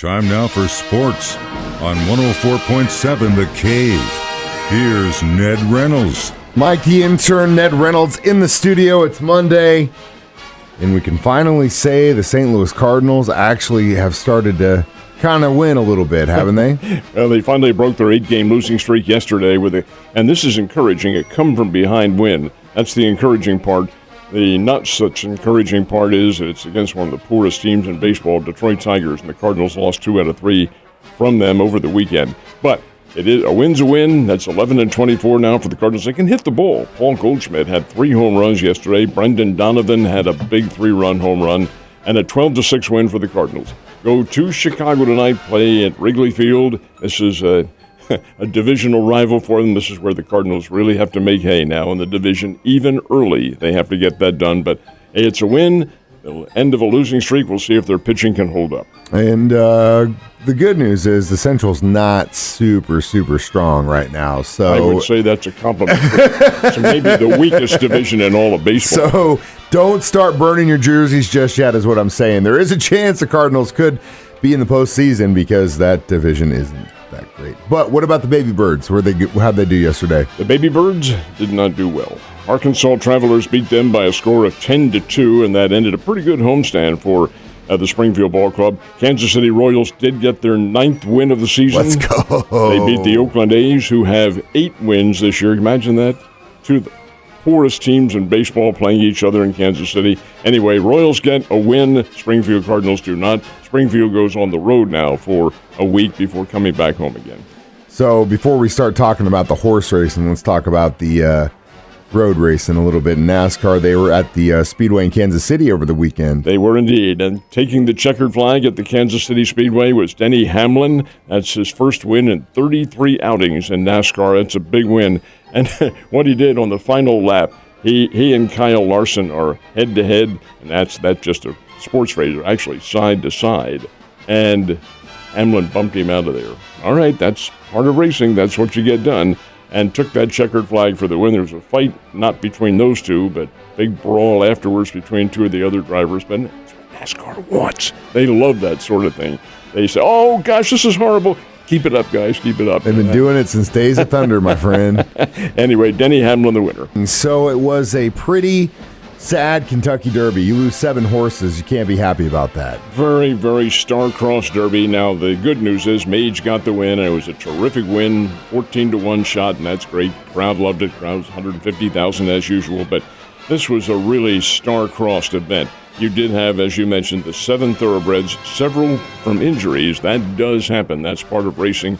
Time now for sports on 104.7 The Cave. Here's Ned Reynolds. Mike, the intern, Ned Reynolds in the studio. It's Monday, and we can finally say the St. Louis Cardinals actually have started to kind of win a little bit, haven't they? Well, they finally broke their 8-game losing streak yesterday and this is encouraging, a come-from-behind win. That's the encouraging part. The not such encouraging part is it's against one of the poorest teams in baseball, Detroit Tigers, and the Cardinals lost 2 out of 3 from them over the weekend. But it is a win's a win. That's 11-24 now for the Cardinals. They can hit the ball. Paul Goldschmidt had 3 home runs yesterday. Brendan Donovan had a big 3-run home run, and a 12-6 win for the Cardinals. Go to Chicago tonight, play at Wrigley Field. This is a divisional rival for them. This is where the Cardinals really have to make hay now in the division. Even early, they have to get that done. But hey, it's a win. The end of a losing streak. We'll see if their pitching can hold up. And the good news is the Central's not super strong right now. So I would say that's a compliment. It's maybe the weakest division in all of baseball. So don't start burning your jerseys just yet is what I'm saying. There is a chance the Cardinals could be in the postseason because that division isn't that great. But what about the Baby Birds? How'd they do yesterday? The Baby Birds did not do well. Arkansas Travelers beat them by a score of 10-2, and that ended a pretty good homestand for the Springfield Ball Club. Kansas City Royals did get their 9th win of the season. Let's go. They beat the Oakland A's, who have 8 wins this year. Imagine that. 2 of the poorest teams in baseball playing each other in Kansas City. Anyway, Royals get a win. Springfield Cardinals do not. Springfield goes on the road now for a week before coming back home again. So before we start talking about the horse racing, let's talk about the road racing a little bit. In NASCAR, they were at the Speedway in Kansas City over the weekend. They were indeed. And taking the checkered flag at the Kansas City Speedway was Denny Hamlin. That's his first win in 33 outings in NASCAR. That's a big win. And what he did on the final lap, he and Kyle Larson are head-to-head, and that's just a sports phrase, actually side-to-side. And Hamlin bumped him out of there. All right, that's part of racing. That's what you get done. And took that checkered flag for the win. There was a fight, not between those two, but big brawl afterwards between 2 of the other drivers. But it's what NASCAR wants. They love that sort of thing. They say, oh, gosh, this is horrible. Keep it up, guys. Keep it up. They've been doing it since Days of Thunder, my friend. Anyway, Denny Hamlin, the winner. And so it was a pretty sad Kentucky Derby. You lose 7 horses. You can't be happy about that. Very, very star-crossed Derby. Now, the good news is Mage got the win, and it was a terrific win, 14-1 shot, and that's great. Crowd loved it. Crowd was 150,000 as usual, but this was a really star-crossed event. You did have, as you mentioned, the 7 thoroughbreds, several from injuries. That does happen. That's part of racing.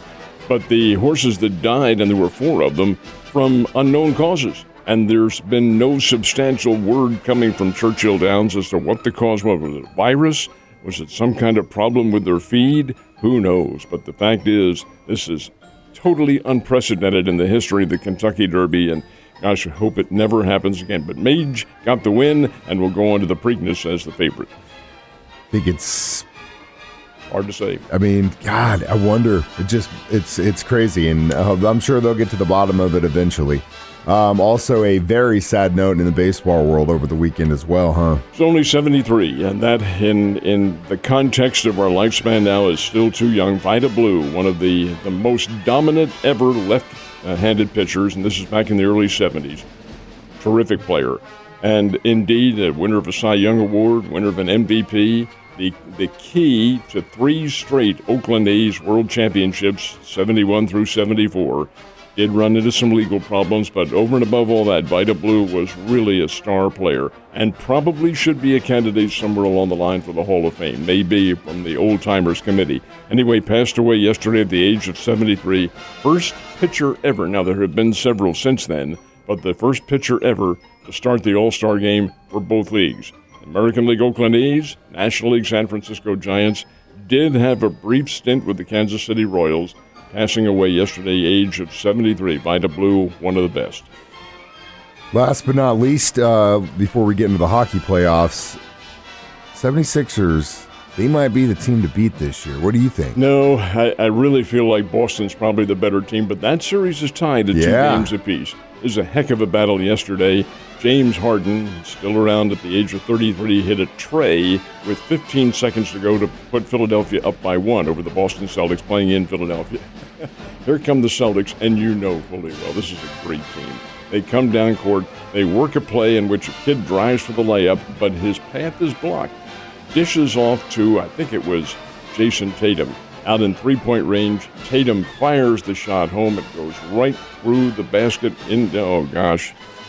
But the horses that died, and there were 4 of them, from unknown causes. And there's been no substantial word coming from Churchill Downs as to what the cause was. Was it a virus? Was it some kind of problem with their feed? Who knows? But the fact is, this is totally unprecedented in the history of the Kentucky Derby, and gosh, I hope it never happens again. But Mage got the win and will go on to the Preakness as the favorite. I think it's hard to say. I mean, God, I wonder. It's crazy, and I'm sure they'll get to the bottom of it eventually. Also, a very sad note in the baseball world over the weekend as well, huh? It's only 73, and that in the context of our lifespan now is still too young. Vida Blue, one of the most dominant ever left-handed pitchers, and this is back in the early 70s. Terrific player. And indeed, a winner of a Cy Young Award, winner of an MVP, the key to 3 straight Oakland A's World Championships, 71 through 74. Did run into some legal problems, but over and above all that, Vida Blue was really a star player and probably should be a candidate somewhere along the line for the Hall of Fame, maybe from the Old Timers Committee. Anyway, passed away yesterday at the age of 73. First pitcher ever. Now, there have been several since then, but the first pitcher ever to start the All-Star game for both leagues. American League Oakland A's, National League San Francisco Giants did have a brief stint with the Kansas City Royals, passing away yesterday, age of 73. Vida Blue, one of the best. Last but not least, before we get into the hockey playoffs, 76ers, they might be the team to beat this year. What do you think? No, I really feel like Boston's probably the better team, but that series is tied at 2 games apiece. was a heck of a battle yesterday. James Harden, still around at the age of 33, hit a tray with 15 seconds to go to put Philadelphia up by 1 over the Boston Celtics playing in Philadelphia. Here come the Celtics, and you know fully well this is a great team. They come down court, they work a play in which a kid drives for the layup, but his path is blocked. Dishes off to, I think it was Jason Tatum. Out in three-point range, Tatum fires the shot home. It goes right through the basket,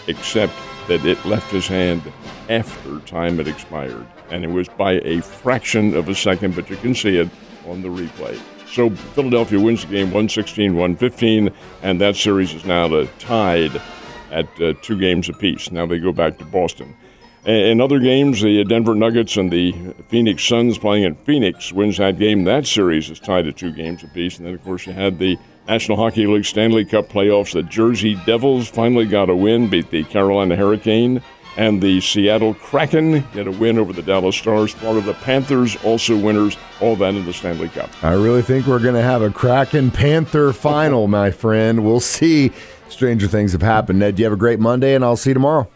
except that it left his hand after time had expired. And it was by a fraction of a second, but you can see it on the replay. So Philadelphia wins the game 116-115, and that series is now tied at 2 games apiece. Now they go back to Boston. In other games, the Denver Nuggets and the Phoenix Suns playing in Phoenix wins that game. That series is tied at 2 games apiece. And then, of course, you had the National Hockey League Stanley Cup playoffs. The Jersey Devils finally got a win, beat the Carolina Hurricane. And the Seattle Kraken get a win over the Dallas Stars. Florida Panthers also winners. All that in the Stanley Cup. I really think we're going to have a Kraken-Panther final, my friend. We'll see. Stranger things have happened. Ned, you have a great Monday, and I'll see you tomorrow.